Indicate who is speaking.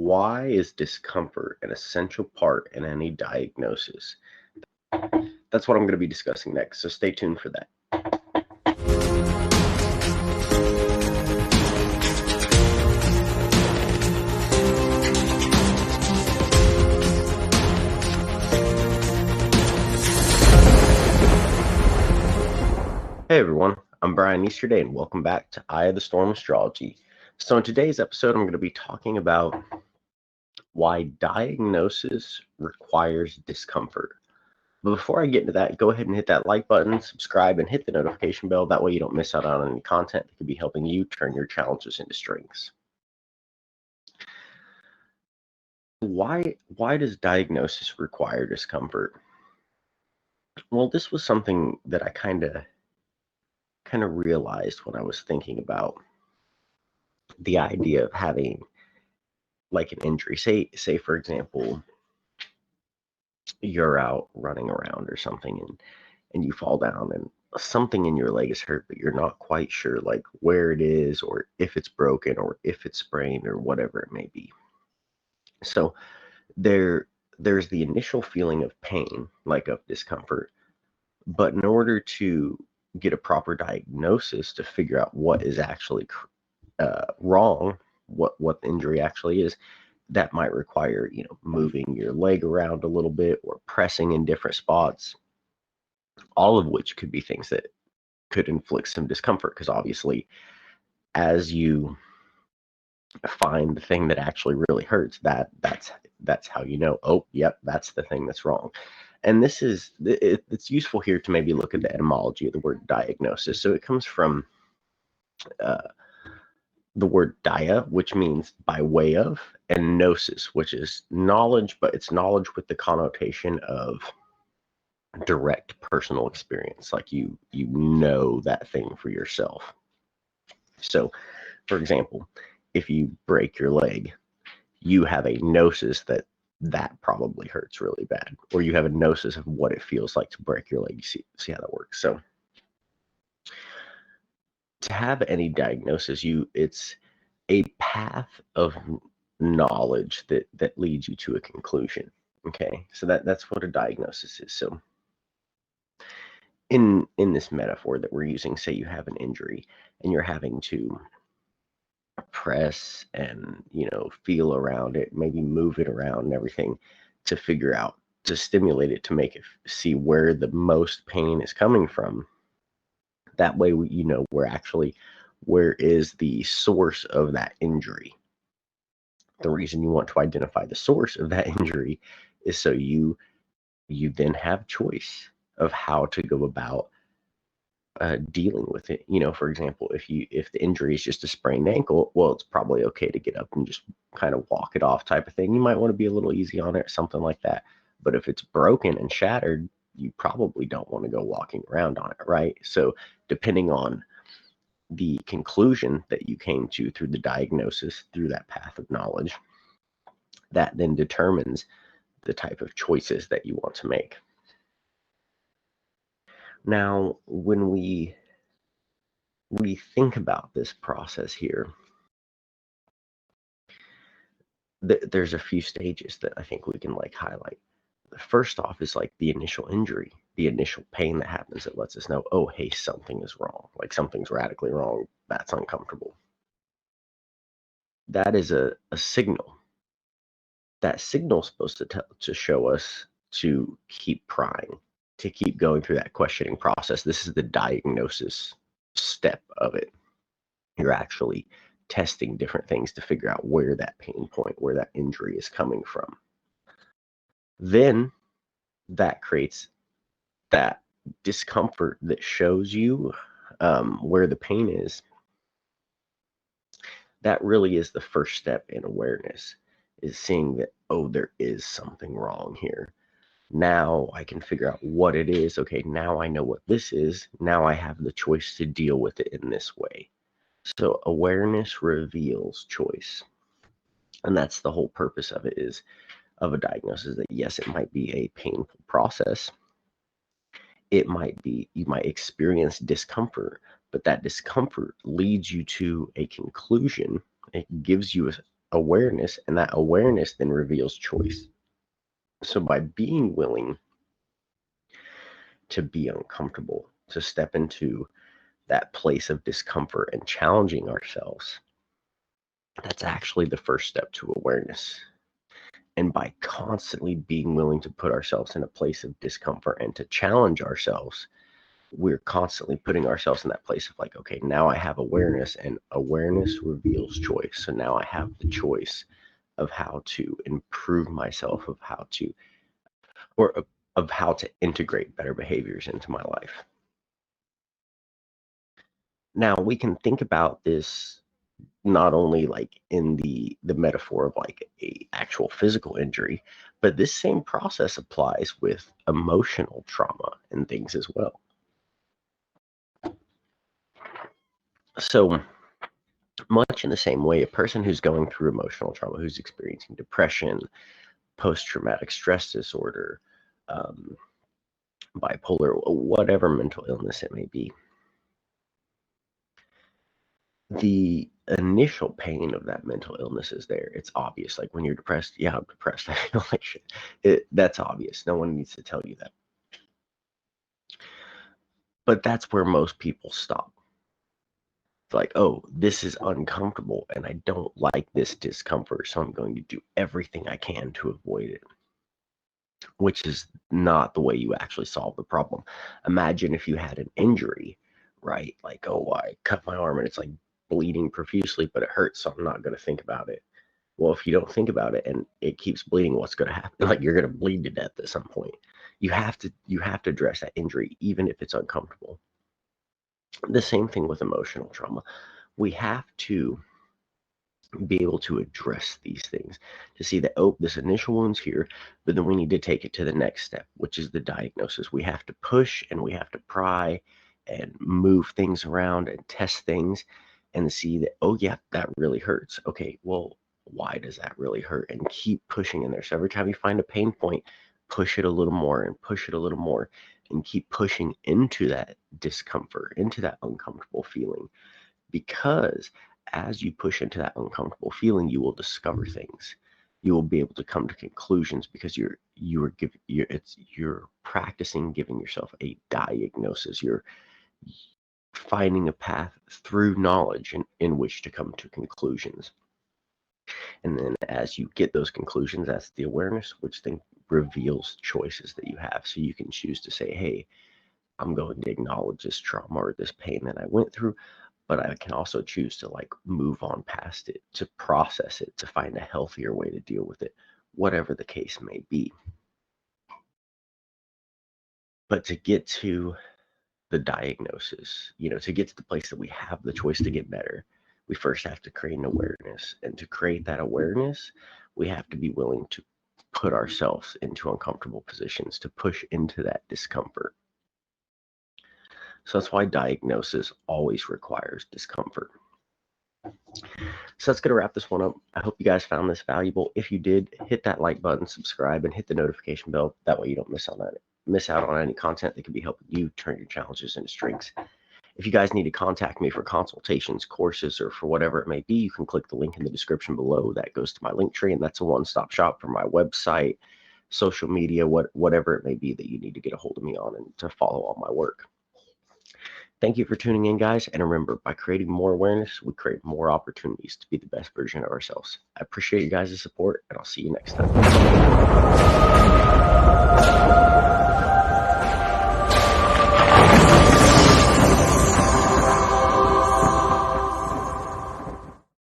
Speaker 1: Why is discomfort an essential part in any diagnosis? That's what I'm going to be discussing next, so stay tuned for that. Hey everyone, I'm Brian Easterday and welcome back to Eye of the Storm Astrology. So in today's episode, I'm going to be talking about why diagnosis requires discomfort. But before I get into that, go ahead and hit that like button, subscribe, and hit the notification bell. That way you don't miss out on any content that could be helping you turn your challenges into strengths. Why does diagnosis require discomfort? Well, this was something that I kind of realized when I was thinking about the idea of having like an injury. Say for example, you're out running around or something and you fall down and something in your leg is hurt, but you're not quite sure like where it is or if it's broken or if it's sprained or whatever it may be. So there's the initial feeling of pain, like of discomfort, but in order to get a proper diagnosis to figure out what is actually wrong, what the injury actually is, that might require, moving your leg around a little bit or pressing in different spots, all of which could be things that could inflict some discomfort, because obviously as you find the thing that actually really hurts, that's how you know, oh yep, that's the thing that's wrong. And it's useful here to maybe look at the etymology of the word diagnosis. So it comes from the word dia, which means by way of, and gnosis, which is knowledge, but it's knowledge with the connotation of direct personal experience, like you know that thing for yourself. So for example, if you break your leg, you have a gnosis that probably hurts really bad, or you have a gnosis of what it feels like to break your leg. You see how that works. So to have any diagnosis, it's a path of knowledge that leads you to a conclusion. Okay, so that's what a diagnosis is. So in this metaphor that we're using, say you have an injury and you're having to press and feel around it, maybe move it around and everything to figure out, to stimulate it, to make it see where the most pain is coming from. That way where is the source of that injury. The reason you want to identify the source of that injury is so you then have choice of how to go about dealing with it. For example, if the injury is just a sprained ankle, well, it's probably okay to get up and just kind of walk it off type of thing. You might want to be a little easy on it, something like that. But if it's broken and shattered, you probably don't want to go walking around on it, right? So depending on the conclusion that you came to through the diagnosis, through that path of knowledge, that then determines the type of choices that you want to make. Now, when we think about this process here, there's a few stages that I think we can highlight. First off is the initial injury, the initial pain that happens that lets us know, oh, hey, something is wrong. Something's radically wrong. That's uncomfortable. That is a signal. That signal is supposed to show us to keep prying, to keep going through that questioning process. This is the diagnosis step of it. You're actually testing different things to figure out where that pain point, where that injury is coming from. Then that creates that discomfort that shows you where the pain is. That really is the first step in awareness, is seeing that, oh, there is something wrong here. Now I can figure out what it is. Okay, now I know what this is. Now I have the choice to deal with it in this way. So awareness reveals choice. And that's the whole purpose of it, is of a diagnosis, that yes, it might be a painful process. It might be, you might experience discomfort, but that discomfort leads you to a conclusion. It gives you awareness, and that awareness then reveals choice. So by being willing to be uncomfortable, to step into that place of discomfort and challenging ourselves, that's actually the first step to awareness. And by constantly being willing to put ourselves in a place of discomfort and to challenge ourselves, we're constantly putting ourselves in that place of like, okay, now I have awareness, and awareness reveals choice. So now I have the choice of how to improve myself, of how to, or of how to integrate better behaviors into my life. Now we can think about this not only like in the metaphor of like a actual physical injury, but this same process applies with emotional trauma and things as well. So much in the same way, a person who's going through emotional trauma, who's experiencing depression, post-traumatic stress disorder, um, bipolar, whatever mental illness it may be, the initial pain of that mental illness is there. It's obvious. Like when you're depressed, yeah, I'm depressed. I feel like shit. That's obvious. No one needs to tell you that. But that's where most people stop. It's like, oh, this is uncomfortable and I don't like this discomfort, so I'm going to do everything I can to avoid it, which is not the way you actually solve the problem. Imagine if you had an injury, right? Like, oh, I cut my arm and it's like bleeding profusely, but it hurts, so I'm not going to think about it. Well, if you don't think about it and it keeps bleeding, what's going to happen? Like you're going to bleed to death at some point. You have to address that injury, even if it's uncomfortable. The same thing with emotional trauma. We have to be able to address these things to see that, oh, this initial wound's here, but then we need to take it to the next step, which is the diagnosis. We have to push and we have to pry and move things around and test things and see that, oh yeah, that really hurts. Okay, well, why does that really hurt? And keep pushing in there. So every time you find a pain point, push it a little more and push it a little more and keep pushing into that discomfort, into that uncomfortable feeling, because as you push into that uncomfortable feeling, you will discover things. You will be able to come to conclusions because you're practicing giving yourself a diagnosis. You're finding a path through knowledge in which to come to conclusions. And then as you get those conclusions, that's the awareness, which then reveals choices that you have. So you can choose to say, hey, I'm going to acknowledge this trauma or this pain that I went through, but I can also choose to like move on past it, to process it, to find a healthier way to deal with it, whatever the case may be. But to get to the diagnosis, to get to the place that we have the choice to get better, we first have to create an awareness. And to create that awareness, we have to be willing to put ourselves into uncomfortable positions, to push into that discomfort. So that's why diagnosis always requires discomfort. So that's going to wrap this one up. I hope you guys found this valuable. If you did, hit that like button, subscribe, and hit the notification bell. That way you don't miss out on any content that could be helping you turn your challenges into strengths. If you guys need to contact me for consultations, courses, or for whatever it may be, you can click the link in the description below. That goes to my link tree, and that's a one-stop shop for my website, social media, whatever it may be that you need to get a hold of me on and to follow all my work. Thank you for tuning in, guys. And remember, by creating more awareness, we create more opportunities to be the best version of ourselves. I appreciate you guys' support, and I'll see you next time.